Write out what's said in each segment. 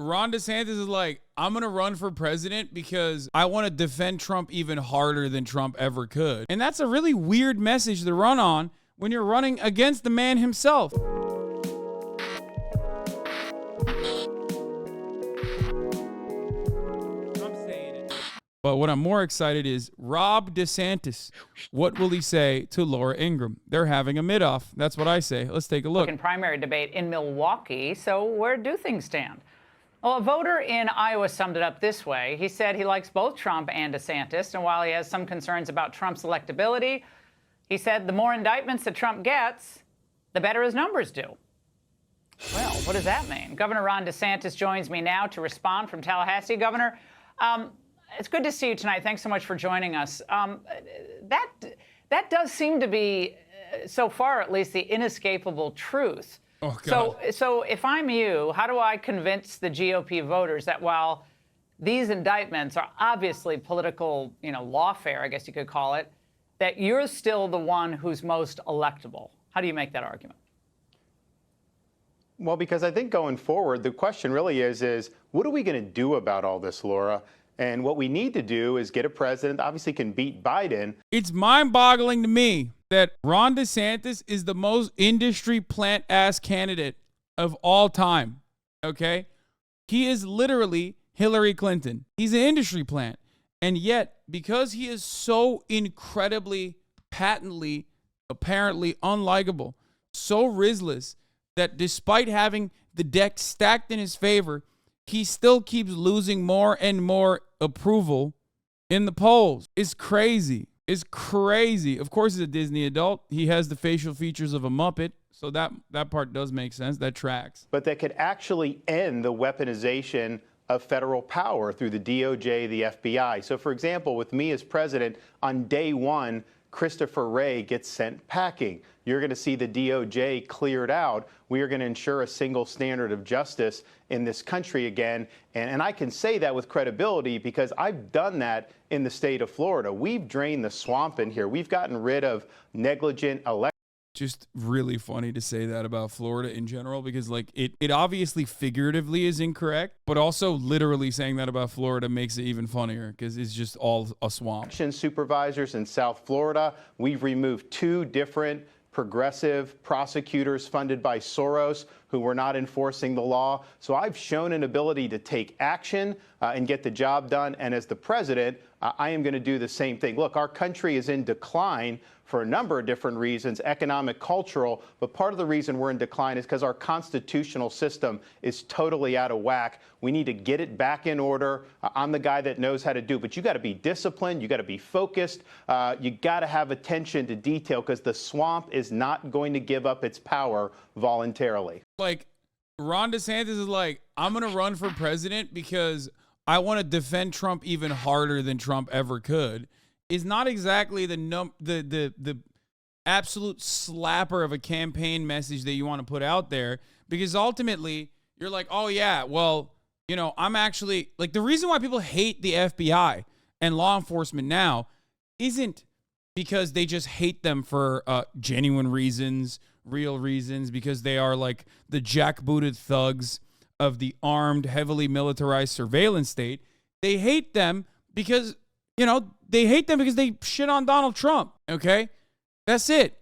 Ron DeSantis is like, I'm going to run for president because I want to defend Trump even harder than Trump ever could. And that's a really weird message to run on when you're running against the man himself. But what I'm more excited is Rob DeSantis. What will he say to Laura Ingraham? They're having a mid-off. That's what I say. Let's take a look. In primary debate in Milwaukee. So where do things stand? Well, a voter in Iowa summed it up this way. He said he likes both Trump and DeSantis. And while he has some concerns about Trump's electability, he said the more indictments that Trump gets, the better his numbers do. Well, what does that mean? Governor Ron DeSantis joins me now to respond from Tallahassee. Governor, it's good to see you tonight. Thanks so much for joining us. That does seem to be, so far at least, the inescapable truth. Oh, God. So if I'm you, how do I convince the GOP voters that while these indictments are obviously political, lawfare, I guess you could call it, that you're still the one who's most electable? How do you make that argument? Well, because I think going forward, the question really is what are we going to do about all this, Laura? And what we need to do is get a president that obviously can beat Biden. It's mind-boggling to me that Ron DeSantis is the most industry plant-ass candidate of all time, okay? He is literally Hillary Clinton. He's an industry plant. And yet, because he is so incredibly, patently, apparently unlikable, so rizzless, that despite having the deck stacked in his favor, he still keeps losing more and more approval in the polls. It's crazy. It's crazy. Of course, he's a Disney adult. He has the facial features of a Muppet. So that part does make sense. That tracks. But that could actually end the weaponization of federal power through the DOJ, the FBI. So, for example, with me as president, on day one, Christopher Wray gets sent packing. You're going to see the DOJ cleared out. We are going to ensure a single standard of justice in this country again. And I can say that with credibility because I've done that in the state of Florida. We've drained the swamp in here. We've gotten rid of negligent elections. Just really funny to say that about Florida in general because it obviously figuratively is incorrect, but also literally saying that about Florida makes it even funnier because it's just all a swamp. Supervisors in South Florida, we've removed 2 different progressive prosecutors funded by Soros who were not enforcing the law. So I've shown an ability to take action and get the job done. And as the president, I am going to do the same thing. Look, our country is in decline for a number of different reasons, economic, cultural, but part of the reason we're in decline is because our constitutional system is totally out of whack. We need to get it back in order. I'm the guy that knows how to do it, but you got to be disciplined. You got to be focused. You got to have attention to detail because the swamp is not going to give up its power voluntarily. Like, Ron DeSantis is like, I'm going to run for president because I want to defend Trump even harder than Trump ever could. Is not exactly the absolute slapper of a campaign message that you want to put out there, because ultimately you're like, oh yeah, well, I'm actually like, the reason why people hate the FBI and law enforcement now isn't because they just hate them for genuine reasons, real reasons, because they are like the jackbooted thugs of the armed, heavily militarized surveillance state. They hate them because, they shit on Donald Trump, okay? That's it.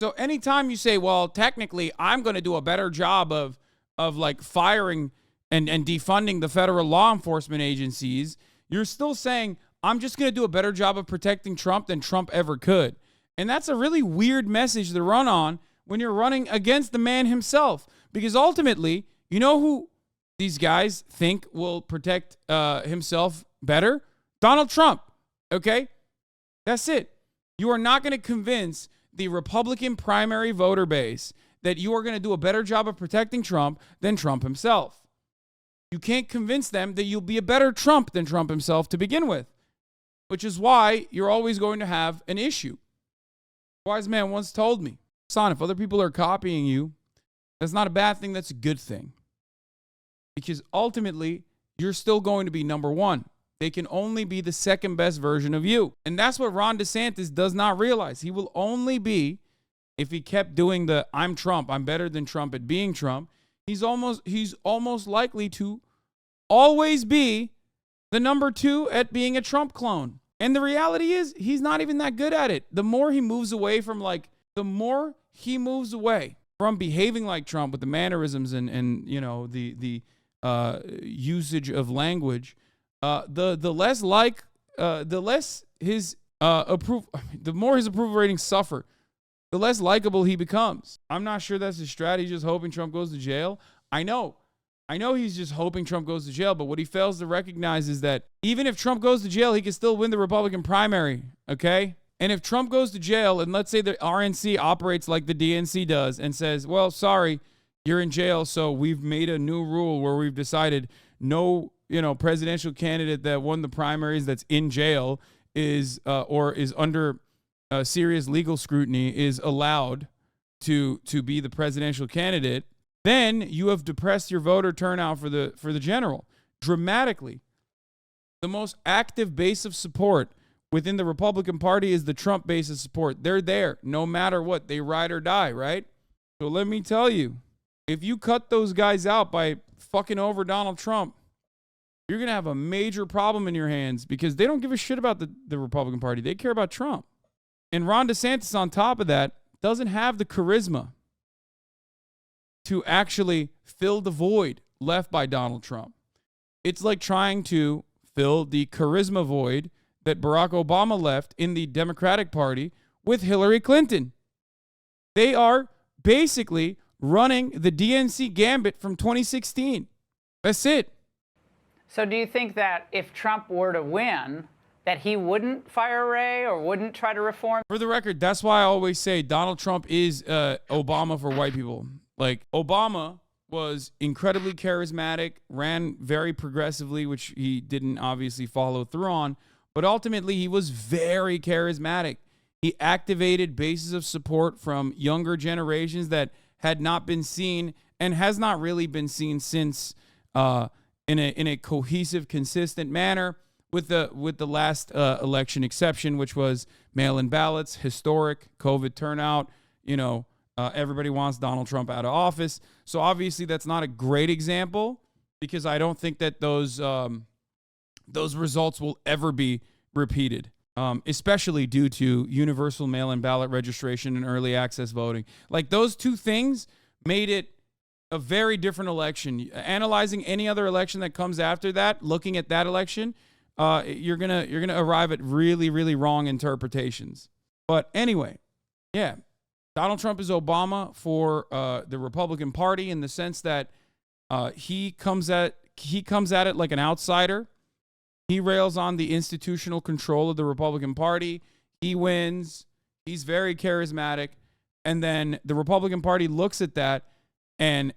So anytime you say, well, technically, I'm going to do a better job of like firing and defunding the federal law enforcement agencies, you're still saying, I'm just going to do a better job of protecting Trump than Trump ever could. And that's a really weird message to run on when you're running against the man himself. Because ultimately, you know who these guys think will protect himself better? Donald Trump. Okay? That's it. You are not going to convince the Republican primary voter base that you are going to do a better job of protecting Trump than Trump himself. You can't convince them that you'll be a better Trump than Trump himself to begin with, which is why you're always going to have an issue. A wise man once told me, son, if other people are copying you, that's not a bad thing, that's a good thing. Because ultimately, you're still going to be number one. They can only be the second best version of you. And that's what Ron DeSantis does not realize. He will only be, if he kept doing the I'm Trump, I'm better than Trump at being Trump, he's almost likely to always be the number 2 at being a Trump clone. And the reality is he's not even that good at it. The more he moves away from behaving like Trump with the mannerisms and you know, the usage of language, the more his approval ratings suffer, the less likable he becomes. I'm not sure that's his strategy, just hoping Trump goes to jail. I know he's just hoping Trump goes to jail, but what he fails to recognize is that even if Trump goes to jail, he can still win the Republican primary, okay? And if Trump goes to jail, and let's say the RNC operates like the DNC does and says, well, sorry, you're in jail, so we've made a new rule where we've decided no, presidential candidate that won the primaries that's in jail is or is under serious legal scrutiny is allowed to be the presidential candidate, then you have depressed your voter turnout for the general dramatically. The most active base of support within the Republican Party is the Trump base of support. They're there no matter what. They ride or die, right? So let me tell you, if you cut those guys out by fucking over Donald Trump, you're going to have a major problem in your hands because they don't give a shit about the Republican Party. They care about Trump. And Ron DeSantis, on top of that, doesn't have the charisma to actually fill the void left by Donald Trump. It's like trying to fill the charisma void that Barack Obama left in the Democratic Party with Hillary Clinton. They are basically running the DNC gambit from 2016. That's it. So do you think that if Trump were to win, that he wouldn't fire Wray or wouldn't try to reform? For the record, that's why I always say Donald Trump is Obama for white people. Like, Obama was incredibly charismatic, ran very progressively, which he didn't obviously follow through on, but ultimately he was very charismatic. He activated bases of support from younger generations that had not been seen and has not really been seen since in a cohesive, consistent manner, with the last election exception, which was mail-in ballots, historic COVID turnout. Everybody wants Donald Trump out of office. So obviously that's not a great example because I don't think that those results will ever be repeated, especially due to universal mail-in ballot registration and early access voting. Like, those two things made it a very different election. Analyzing any other election that comes after that, looking at that election, you're gonna arrive at really, really wrong interpretations. But anyway, yeah, Donald Trump is Obama for the Republican Party in the sense that he comes at it like an outsider. He rails on the institutional control of the Republican Party. He wins. He's very charismatic, and then the Republican Party looks at that and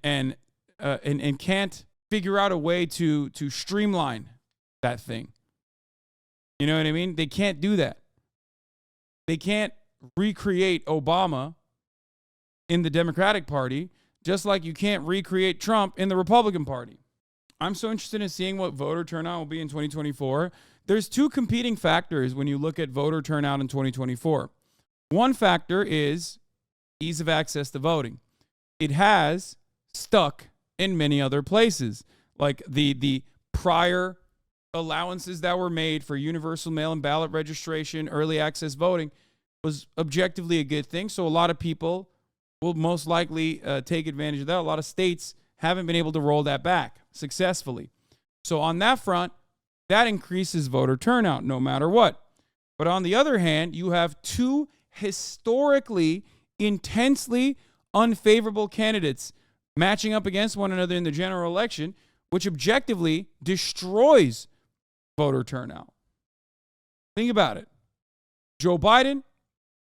can't figure out a way to streamline that thing. You know what I mean? They can't do that. They can't recreate Obama in the Democratic Party, just like you can't recreate Trump in the Republican Party. I'm so interested in seeing what voter turnout will be in 2024. There's two competing factors when you look at voter turnout in 2024. One factor is ease of access to voting. It has stuck in many other places, like the prior allowances that were made for universal mail-in ballot registration, early access voting was objectively a good thing. So a lot of people will most likely take advantage of that. A lot of states haven't been able to roll that back successfully. So on that front, that increases voter turnout no matter what. But on the other hand, you have two historically intensely unfavorable candidates matching up against one another in the general election, which objectively destroys voter turnout. Think about it. Joe Biden,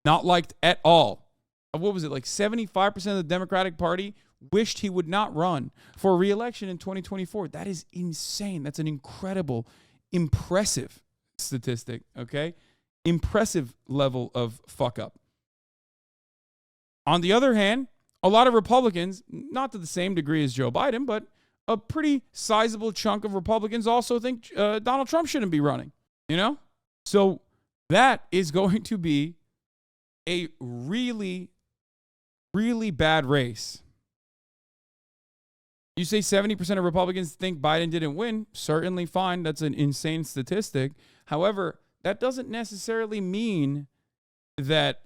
not liked at all. What was it, like 75% of the Democratic Party wished he would not run for re-election in 2024. That is insane. That's an incredible, impressive statistic, okay? Impressive level of fuck up. On the other hand, a lot of Republicans, not to the same degree as Joe Biden, but a pretty sizable chunk of Republicans also think Donald Trump shouldn't be running, you know? So that is going to be a really, really bad race. You say 70% of Republicans think Biden didn't win. Certainly fine. That's an insane statistic. However, that doesn't necessarily mean that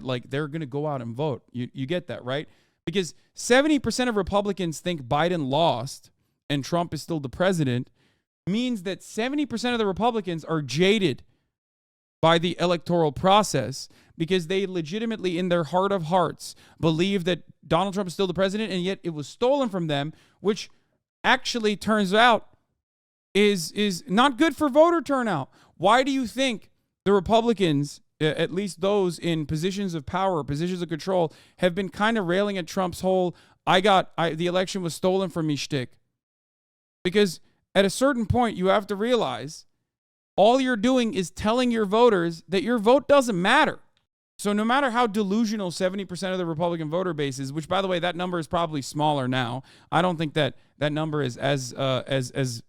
like they're going to go out and vote. You get that, right? Because 70% of Republicans think Biden lost and Trump is still the president means that 70% of the Republicans are jaded by the electoral process because they legitimately, in their heart of hearts, believe that Donald Trump is still the president, and yet it was stolen from them, which actually turns out is not good for voter turnout. Why do you think the Republicans, at least those in positions of power, positions of control, have been kind of railing at Trump's whole the election was stolen from me shtick? Because at a certain point, you have to realize all you're doing is telling your voters that your vote doesn't matter. So no matter how delusional 70% of the Republican voter base is, which, by the way, that number is probably smaller now. I don't think that number is as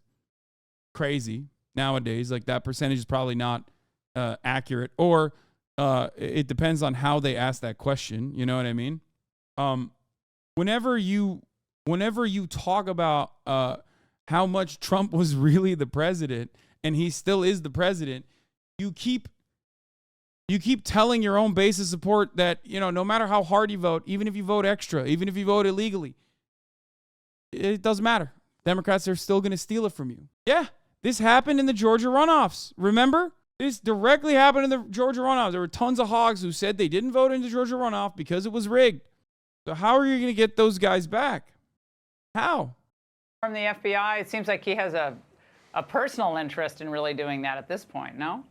crazy nowadays. Like, that percentage is probably not accurate, or it depends on how they ask that question. You know what I mean? Whenever you talk about how much Trump was really the president, and he still is the president, you keep telling your own base of support that, no matter how hard you vote, even if you vote extra, even if you vote illegally, it doesn't matter. Democrats are still going to steal it from you. Yeah, this happened in the Georgia runoffs. Remember? This directly happened in the Georgia runoffs. There were tons of hogs who said they didn't vote in the Georgia runoff because it was rigged. So how are you going to get those guys back? How? From the FBI, it seems like he has a personal interest in really doing that at this point, no?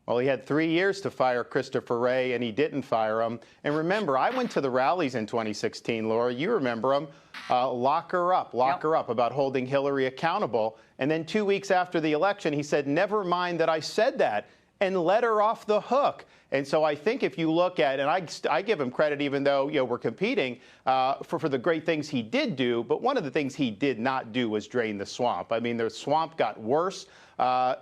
Well, he had 3 years to fire Christopher Wray, and he didn't fire him. And remember, I went to the rallies in 2016, Laura. You remember them. Lock her up about holding Hillary accountable. And then 2 weeks after the election, he said, never mind that I said that, and let her off the hook. And so I think if you look at, and I give him credit, even though we're competing for the great things he did do, but one of the things he did not do was drain the swamp. I mean, the swamp got worse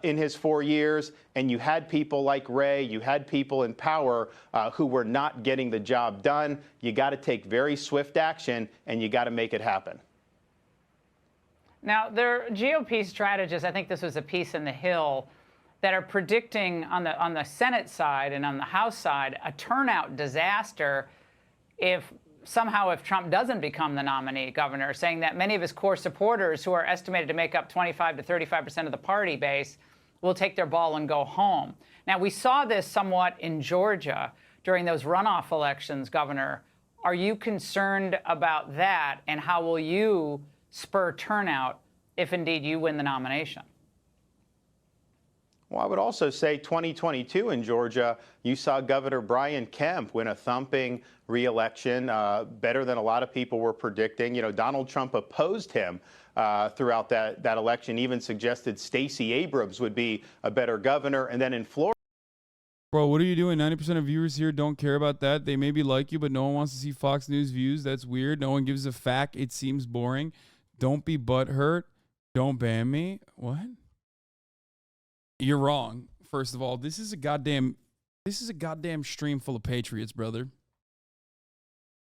in his 4 years, and you had people like Wray, you had people in power who were not getting the job done. You got to take very swift action, and you got to make it happen. Now, there are GOP strategists, I think this was a piece in The Hill, that are predicting on the Senate side and on the House side a turnout disaster if Trump doesn't become the nominee governor, saying that many of his core supporters, who are estimated to make up 25 to 35% of the party base, will take their ball and go home. Now, we saw this somewhat in Georgia during those runoff elections, Governor. Are you concerned about that, and how will you spur turnout if indeed you win the nomination? Well, I would also say 2022 in Georgia, you saw Governor Brian Kemp win a thumping re-election, better than a lot of people were predicting. Donald Trump opposed him throughout that election, even suggested Stacey Abrams would be a better governor. And then in Florida. Bro, what are you doing? 90% of viewers here don't care about that. They maybe like you, but no one wants to see Fox News views. That's weird. No one gives a fact. It seems boring. Don't be butthurt. Don't ban me. What? You're wrong. First of all, this is a goddamn stream full of patriots, brother.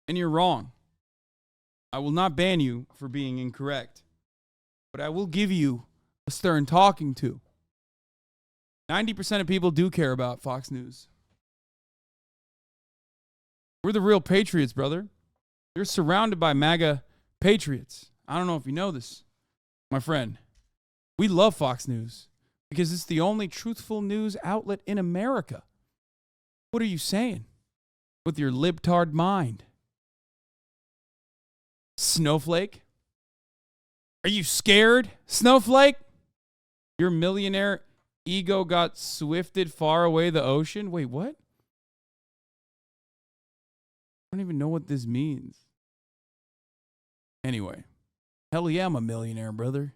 And you're wrong. I will not ban you for being incorrect, but I will give you a stern talking to. 90% of people do care about Fox News. We're the real patriots, brother. You're surrounded by MAGA patriots. I don't know if you know this, my friend. We love Fox News because it's the only truthful news outlet in America. What are you saying with your libtard mind? Snowflake? Are you scared, Snowflake? Your millionaire ego got swifted far away the ocean? Wait, what? I don't even know what this means. Anyway, hell yeah, I'm a millionaire, brother.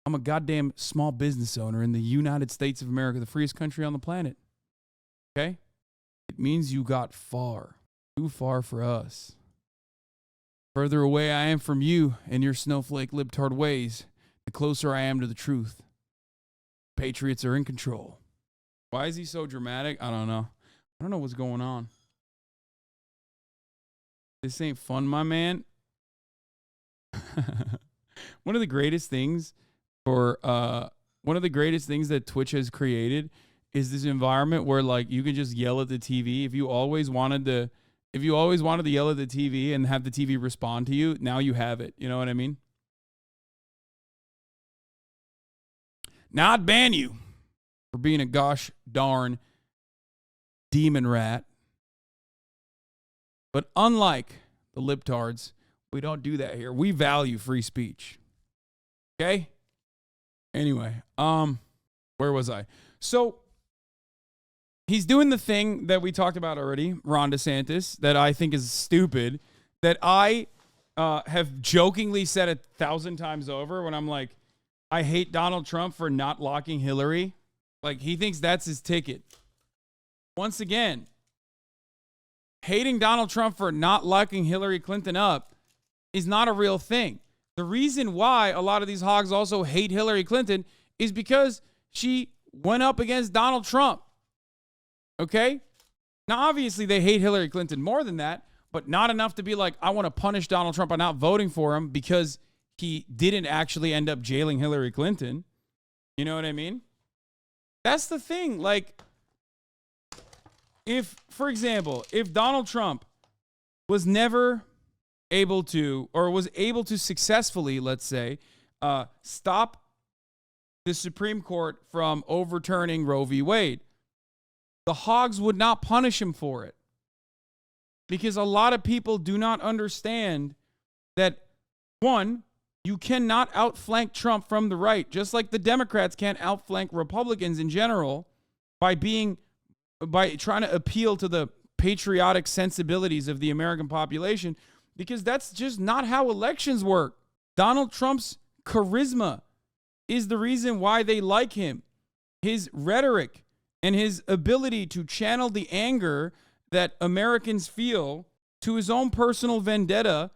I'm a goddamn small business owner in the United States of America, the freest country on the planet. Okay? It means you got far. Too far for us. Further away I am from you and your snowflake libtard ways, the closer I am to the truth. Patriots are in control. Why is he so dramatic? I don't know. I don't know what's going on. This ain't fun, my man. One of the greatest things that Twitch has created is this environment where like you can just yell at the TV. If you always wanted to yell at the TV and have the TV respond to you, now you have it. You know what I mean? Now I'd ban you for being a gosh darn demon rat. But unlike the libtards, we don't do that here. We value free speech. Okay? Anyway, where was I? So he's doing the thing that we talked about already, Ron DeSantis, that I think is stupid, that I have jokingly said 1,000 times over when I'm like, I hate Donald Trump for not locking Hillary. Like, he thinks that's his ticket. Once again, hating Donald Trump for not locking Hillary Clinton up is not a real thing. The reason why a lot of these hogs also hate Hillary Clinton is because she went up against Donald Trump. Okay? Now, obviously, they hate Hillary Clinton more than that, but not enough to be like, I want to punish Donald Trump by not voting for him because he didn't actually end up jailing Hillary Clinton. You know what I mean? That's the thing. Like, if, for example, if Donald Trump was never able to, or was able to successfully, let's say, stop the Supreme Court from overturning Roe v. Wade, the hogs would not punish him for it. Because a lot of people do not understand that, one, you cannot outflank Trump from the right, just like the Democrats can't outflank Republicans in general by trying to appeal to the patriotic sensibilities of the American population, because that's just not how elections work. Donald Trump's charisma is the reason why they like him. His rhetoric and his ability to channel the anger that Americans feel to his own personal vendetta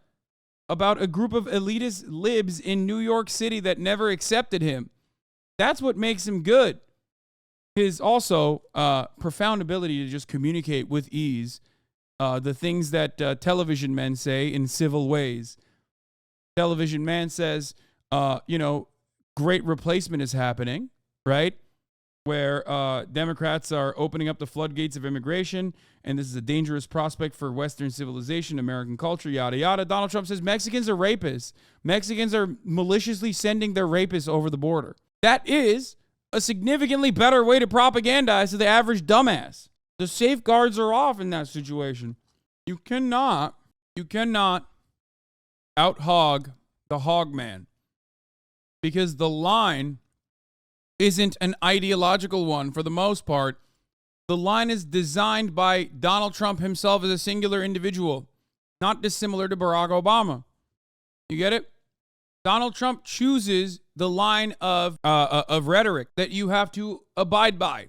about a group of elitist libs in New York City that never accepted him. That's what makes him good. His also profound ability to just communicate with ease the things that television men say in civil ways. Television man says, great replacement is happening, right? Where Democrats are opening up the floodgates of immigration, and this is a dangerous prospect for Western civilization, American culture, yada, yada. Donald Trump says Mexicans are rapists. Mexicans are maliciously sending their rapists over the border. That is a significantly better way to propagandize to the average dumbass. The safeguards are off in that situation. You cannot out-hog the hog man, because the line isn't an ideological one for the most part. The line is designed by Donald Trump himself as a singular individual, not dissimilar to Barack Obama. You get it? Donald Trump chooses the line of rhetoric that you have to abide by.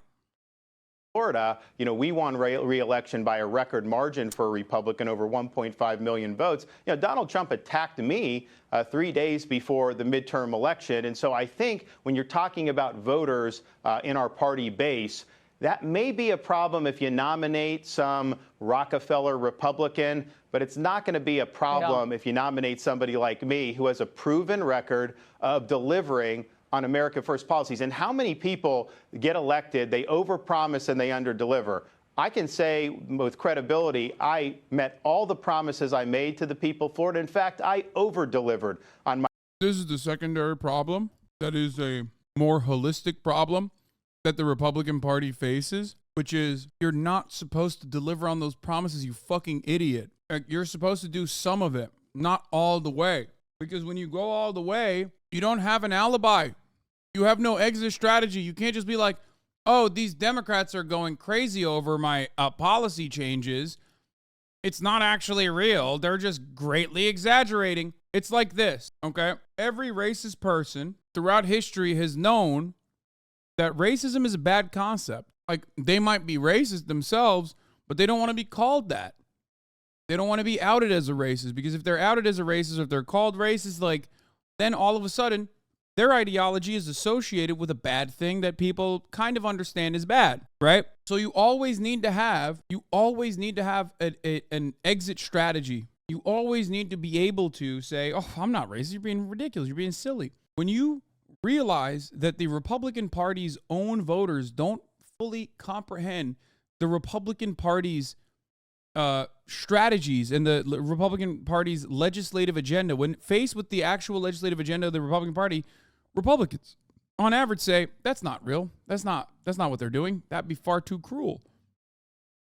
Florida, we won re-election by a record margin for a Republican, over 1.5 million votes. Donald Trump attacked me 3 days before the midterm election. And so I think when you're talking about voters in our party base, that may be a problem if you nominate some Rockefeller Republican, but it's not going to be a problem if you nominate somebody like me who has a proven record of delivering on America First policies. And how many people get elected, they overpromise and they underdeliver? I can say with credibility, I met all the promises I made to the people of Florida. In fact, I over-delivered on my... This is the secondary problem. That is a more holistic problem that the Republican Party faces, which is you're not supposed to deliver on those promises, you fucking idiot. You're supposed to do some of it, not all the way. Because when you go all the way, you don't have an alibi. You have no exit strategy. You can't just be like, oh, these Democrats are going crazy over my policy changes. It's not actually real. They're just greatly exaggerating. It's like this, okay? Every racist person throughout history has known that racism is a bad concept. Like, they might be racist themselves, but they don't want to be called that. They don't want to be outed as a racist, because if they're outed as a racist, or if they're called racist, like, then all of a sudden, their ideology is associated with a bad thing that people kind of understand is bad, right? So you always need to have an exit strategy. You always need to be able to say, oh, I'm not racist. You're being ridiculous. You're being silly. When you realize that the Republican Party's own voters don't fully comprehend the Republican Party's strategies and the Republican Party's legislative agenda, when faced with the actual legislative agenda of the Republican Party, Republicans, on average, say, that's not real. That's not what they're doing. That'd be far too cruel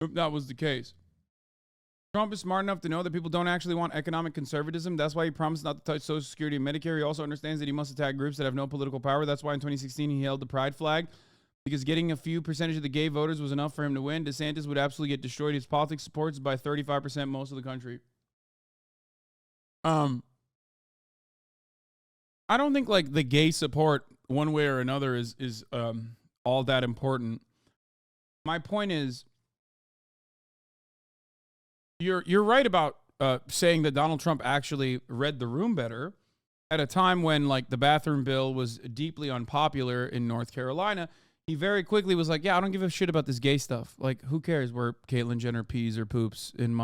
if that was the case. Trump is smart enough to know that people don't actually want economic conservatism. That's why he promised not to touch Social Security and Medicare. He also understands that he must attack groups that have no political power. That's why in 2016 he held the pride flag, because getting a few percentage of the gay voters was enough for him to win. DeSantis would absolutely get destroyed. His politics supports by 35% most of the country. I don't think like the gay support one way or another is all that important. My point is, you're right about saying that Donald Trump actually read the room better at a time when like the bathroom bill was deeply unpopular in North Carolina. He very quickly was like, yeah, I don't give a shit about this gay stuff. Like, who cares where Caitlyn Jenner pees or poops in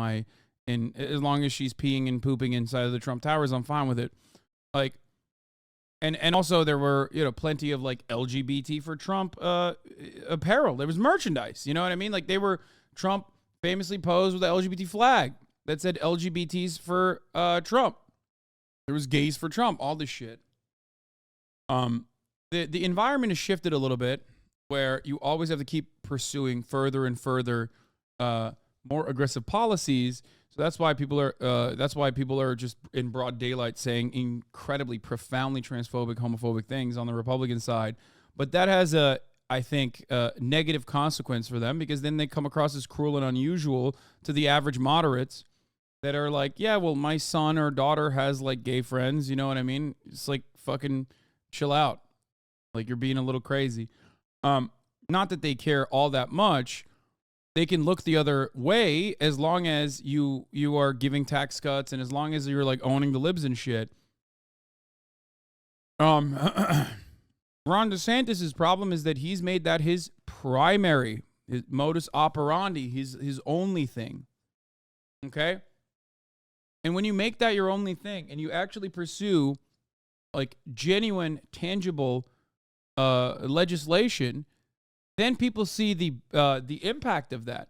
as long as she's peeing and pooping inside of the Trump Towers, I'm fine with it. Like, and also there were, plenty of like LGBT for Trump apparel. There was merchandise, you know what I mean? Like Trump famously posed with the LGBT flag that said LGBTs for Trump. There was gays for Trump, all this shit. The environment has shifted a little bit where you always have to keep pursuing further and further more aggressive policies. So that's why people are just in broad daylight saying incredibly profoundly transphobic, homophobic things on the Republican side. But that has I think, negative consequence for them, because then they come across as cruel and unusual to the average moderates that are like, yeah, well, my son or daughter has like gay friends. You know what I mean? It's like, fucking chill out. Like, you're being a little crazy. Not that they care all that much. They can look the other way as long as you are giving tax cuts and as long as you're like owning the libs and shit. Ron DeSantis' problem is that he's made that his primary, his modus operandi, his only thing. Okay? And when you make that your only thing and you actually pursue like genuine, tangible legislation, then people see the impact of that.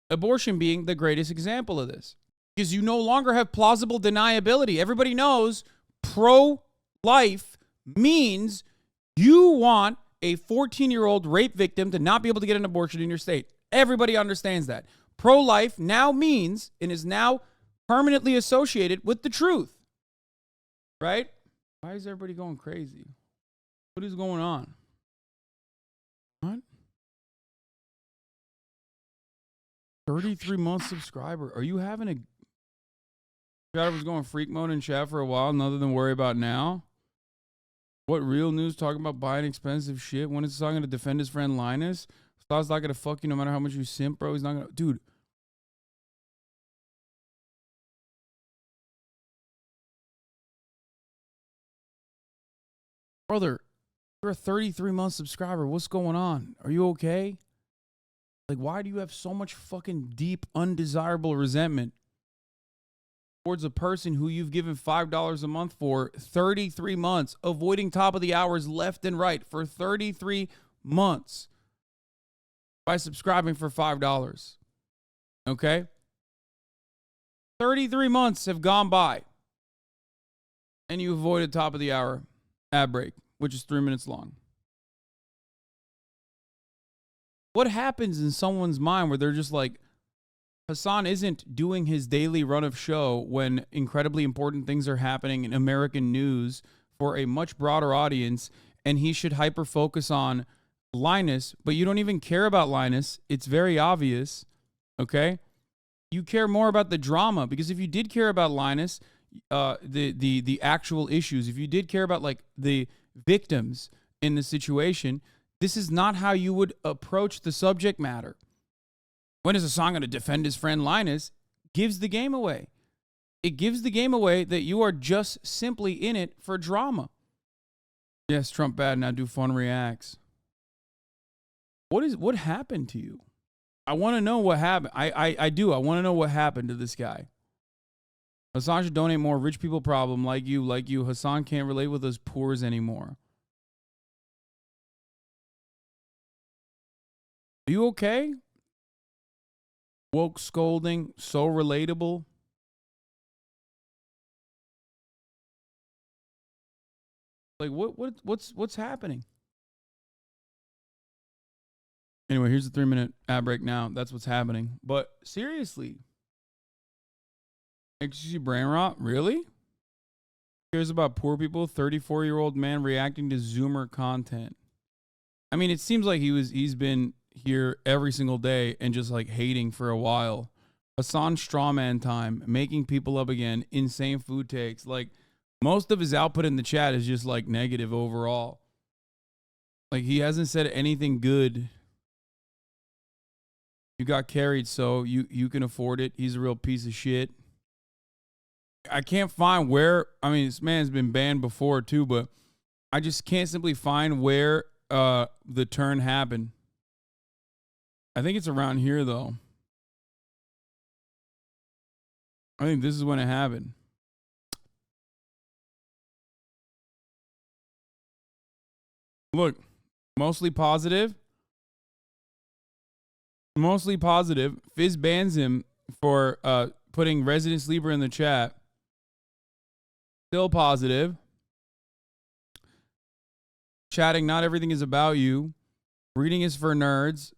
Abortion being the greatest example of this. Because you no longer have plausible deniability. Everybody knows pro-life means you want a 14-year-old rape victim to not be able to get an abortion in your state. Everybody understands that. Pro-life now means and is now permanently associated with the truth. Right? Why is everybody going crazy? What is going on? What? 33-month subscriber. Are you having a... Shadow was going freak mode in chat for a while, nothing to worry about now. What real news talking about buying expensive shit? When is he going to defend his friend Linus? Stod's not going to fuck you no matter how much you simp, bro. He's not going to... Dude. Brother, you're a 33-month subscriber. What's going on? Are you okay? Like, why do you have so much fucking deep, undesirable resentment towards a person who you've given $5 a month for 33 months, avoiding top of the hours left and right for 33 months by subscribing for $5? Okay? 33 months have gone by and you avoided top of the hour ad break, which is 3 minutes long. What happens in someone's mind where they're just like, Hasan isn't doing his daily run of show when incredibly important things are happening in American news for a much broader audience, and he should hyper-focus on Linus, but you don't even care about Linus. It's very obvious, okay? You care more about the drama, because if you did care about Linus, the actual issues, if you did care about like the victims in the situation, this is not how you would approach the subject matter. When is Hasan going to defend his friend Linus? Gives the game away. It gives the game away that you are just simply in it for drama. Yes, Trump bad, now do fun reacts. What happened to you? I want to know what happened. I do. I want to know what happened to this guy. Hasan should donate more. Rich people problem, like you. Hasan can't relate with us poors anymore. Are you okay? Woke scolding, so relatable. Like what's happening? Anyway, here's a 3-minute ad break now. That's what's happening. But seriously, ecstasy brain rot, really? Cares about poor people? 34-year-old man reacting to Zoomer content. I mean, it seems like he's been here every single day and just like hating for a while. Hasan strawman time, making people up again, insane food takes. Like most of his output in the chat is just like negative overall. Like he hasn't said anything good. You got carried, so you can afford it. He's a real piece of shit. I can't find where, I mean, this man's been banned before too, but I just can't simply find where the turn happened. I think it's around here though. I think this is when it happened. Look, mostly positive. Mostly positive. Fizz bans him for putting resident sleeper in the chat. Still positive. Chatting, not everything is about you. Reading is for nerds.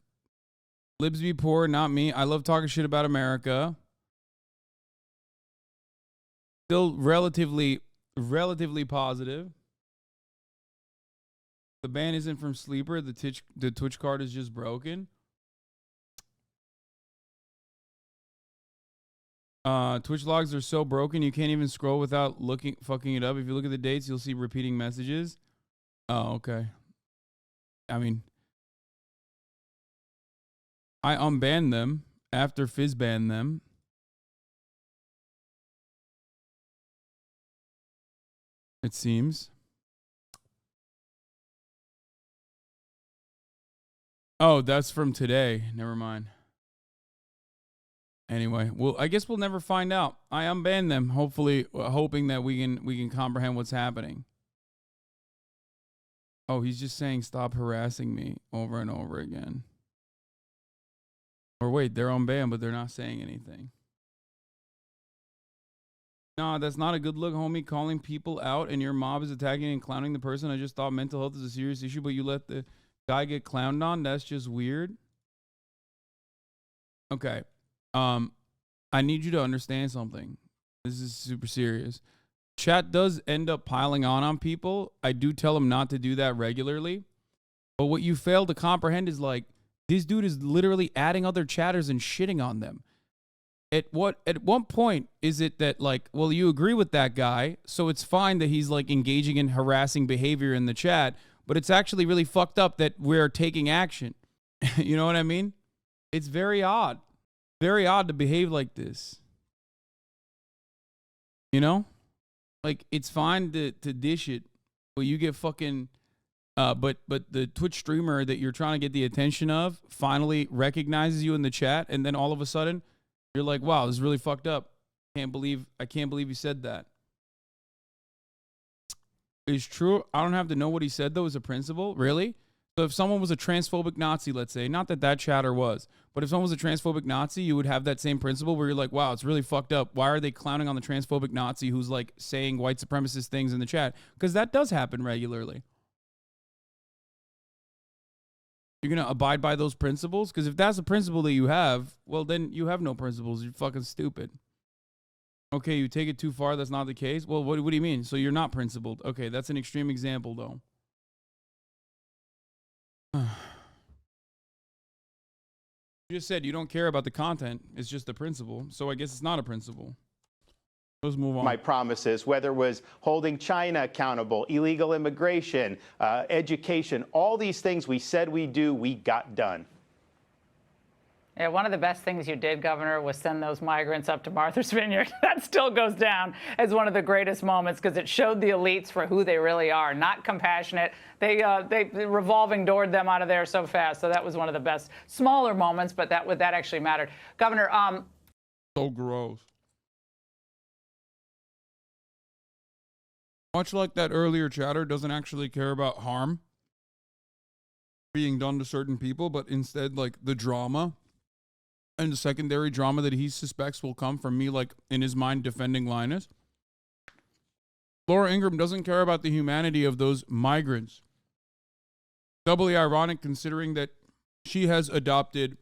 Libs be poor, not me. I love talking shit about America. Still relatively positive. The ban isn't from sleeper. The Twitch card is just broken. Twitch logs are so broken you can't even scroll without fucking it up. If you look at the dates, you'll see repeating messages. Oh, okay. I mean, I unbanned them after Fizz banned them. It seems. Oh, that's from today. Never mind. Anyway, well, I guess we'll never find out. I unbanned them, hopefully, hoping that we can comprehend what's happening. Oh, he's just saying stop harassing me over and over again. Or wait, they're unbanned, but they're not saying anything. No, that's not a good look, homie. Calling people out and your mob is attacking and clowning the person. I just thought mental health is a serious issue, but you let the guy get clowned on. That's just weird. Okay. I need you to understand something. This is super serious. Chat does end up piling on people. I do tell them not to do that regularly. But what you fail to comprehend is like, this dude is literally adding other chatters and shitting on them. At what point is it that like, well, you agree with that guy, so it's fine that he's like engaging in harassing behavior in the chat, but it's actually really fucked up that we're taking action. You know what I mean? It's very odd. Very odd to behave like this. You know? Like, it's fine to dish it, but you get fucking... but the Twitch streamer that you're trying to get the attention of finally recognizes you in the chat, and then all of a sudden, you're like, wow, this is really fucked up. I can't believe you said that. It's true. I don't have to know what he said, though, as a principal. Really? So if someone was a transphobic Nazi, let's say, not that chatter was, but if someone was a transphobic Nazi, you would have that same principle where you're like, wow, it's really fucked up. Why are they clowning on the transphobic Nazi who's like saying white supremacist things in the chat? Because that does happen regularly. You're going to abide by those principles? Because if that's a principle that you have, well, then you have no principles. You're fucking stupid. Okay, you take it too far. That's not the case. Well, what do you mean? So you're not principled. Okay, that's an extreme example, though. You just said you don't care about the content. It's just the principle. So I guess it's not a principle. Let's move on. My promises, whether it was holding China accountable, illegal immigration, education, all these things we said we'd do, we got done. Yeah, one of the best things you did, Governor, was send those migrants up to Martha's Vineyard. That still goes down as one of the greatest moments because it showed the elites for who they really are, not compassionate. They revolving doored them out of there so fast. So that was one of the best smaller moments, but that actually mattered. Governor, so gross. much like that earlier chatter, doesn't actually care about harm being done to certain people, but instead, like, the drama and the secondary drama that he suspects will come from me, like, in his mind, defending Linus. Laura Ingraham doesn't care about the humanity of those migrants. Doubly ironic considering that she has adopted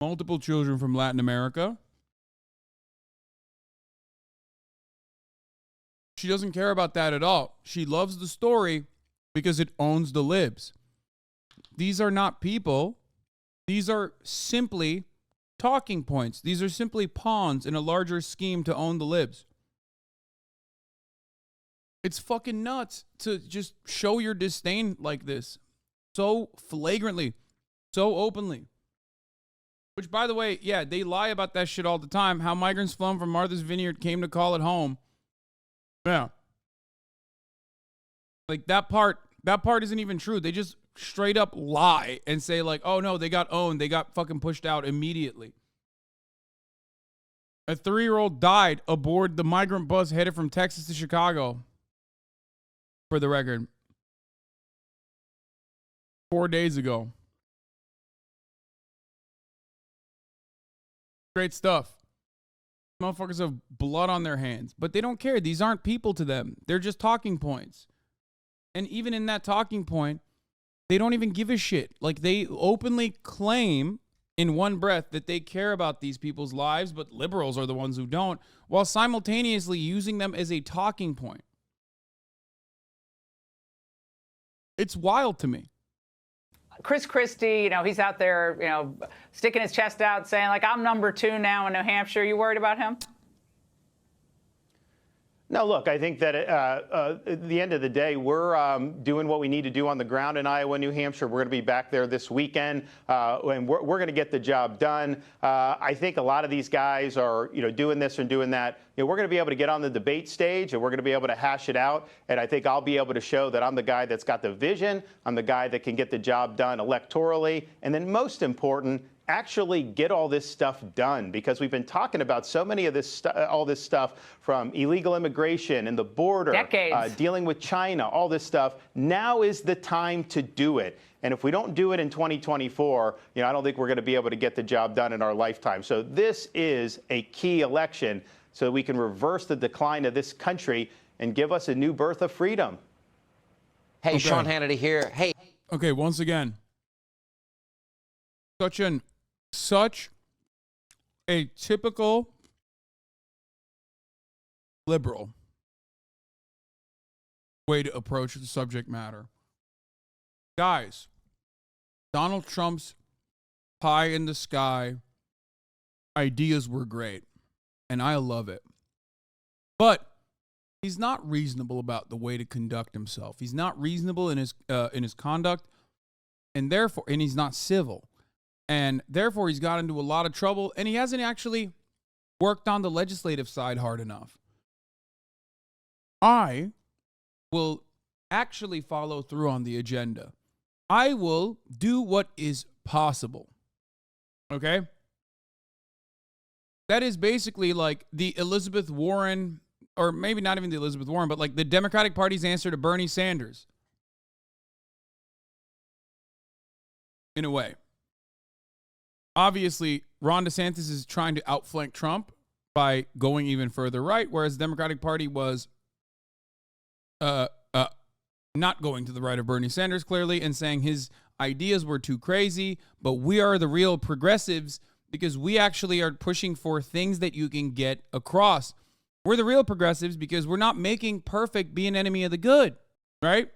multiple children from Latin America. She doesn't care about that at all. She loves the story because it owns the libs. These are not people. These are simply talking points. These are simply pawns in a larger scheme to own the libs. It's fucking nuts to just show your disdain like this. So flagrantly. So openly. Which, by the way, yeah, they lie about that shit all the time. How migrants flown from Martha's Vineyard came to call it home. Yeah. Like, that part isn't even true. They just straight up lie and say, like, oh no, they got owned. They got fucking pushed out immediately. A 3-year-old died aboard the migrant bus headed from Texas to Chicago. For the record. 4 days ago. Great stuff. Motherfuckers have blood on their hands. But they don't care. These aren't people to them. They're just talking points. And even in that talking point, they don't even give a shit. Like, they openly claim in one breath that they care about these people's lives, but liberals are the ones who don't, while simultaneously using them as a talking point. It's wild to me. Chris Christie, he's out there, sticking his chest out saying, like, I'm number 2 now in New Hampshire. You worried about him? No, look, I think that at the end of the day, we're doing what we need to do on the ground in Iowa, New Hampshire. We're going to be back there this weekend, and we're going to get the job done. I think a lot of these guys are, doing this and doing that. We're going to be able to get on the debate stage, and we're going to be able to hash it out. And I think I'll be able to show that I'm the guy that's got the vision. I'm the guy that can get the job done electorally. And then most important, actually get all this stuff done, because we've been talking about so many of this all this stuff, from illegal immigration and the border, dealing with China, all this stuff. Now is the time to do it. And if we don't do it in 2024, I don't think we're going to be able to get the job done in our lifetime. So this is a key election so that we can reverse the decline of this country and give us a new birth of freedom. Hey, okay. Sean Hannity here. Hey. Okay, once again, such a typical liberal way to approach the subject matter. Guys, Donald Trump's pie in the sky ideas were great, and I love it. But he's not reasonable about the way to conduct himself. He's not reasonable in his conduct, and he's not civil. And therefore, he's got into a lot of trouble, and he hasn't actually worked on the legislative side hard enough. I will actually follow through on the agenda. I will do what is possible. Okay? That is basically like the Elizabeth Warren, or maybe not even the Elizabeth Warren, but like the Democratic Party's answer to Bernie Sanders. In a way. Obviously, Ron DeSantis is trying to outflank Trump by going even further right, whereas the Democratic Party was not going to the right of Bernie Sanders, clearly, and saying his ideas were too crazy, but we are the real progressives because we actually are pushing for things that you can get across. We're the real progressives because we're not making perfect be an enemy of the good, right?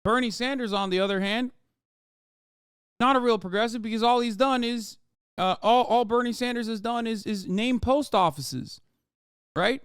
Bernie Sanders, on the other hand, not a real progressive because all he's done is, all Bernie Sanders has done is name post offices, right?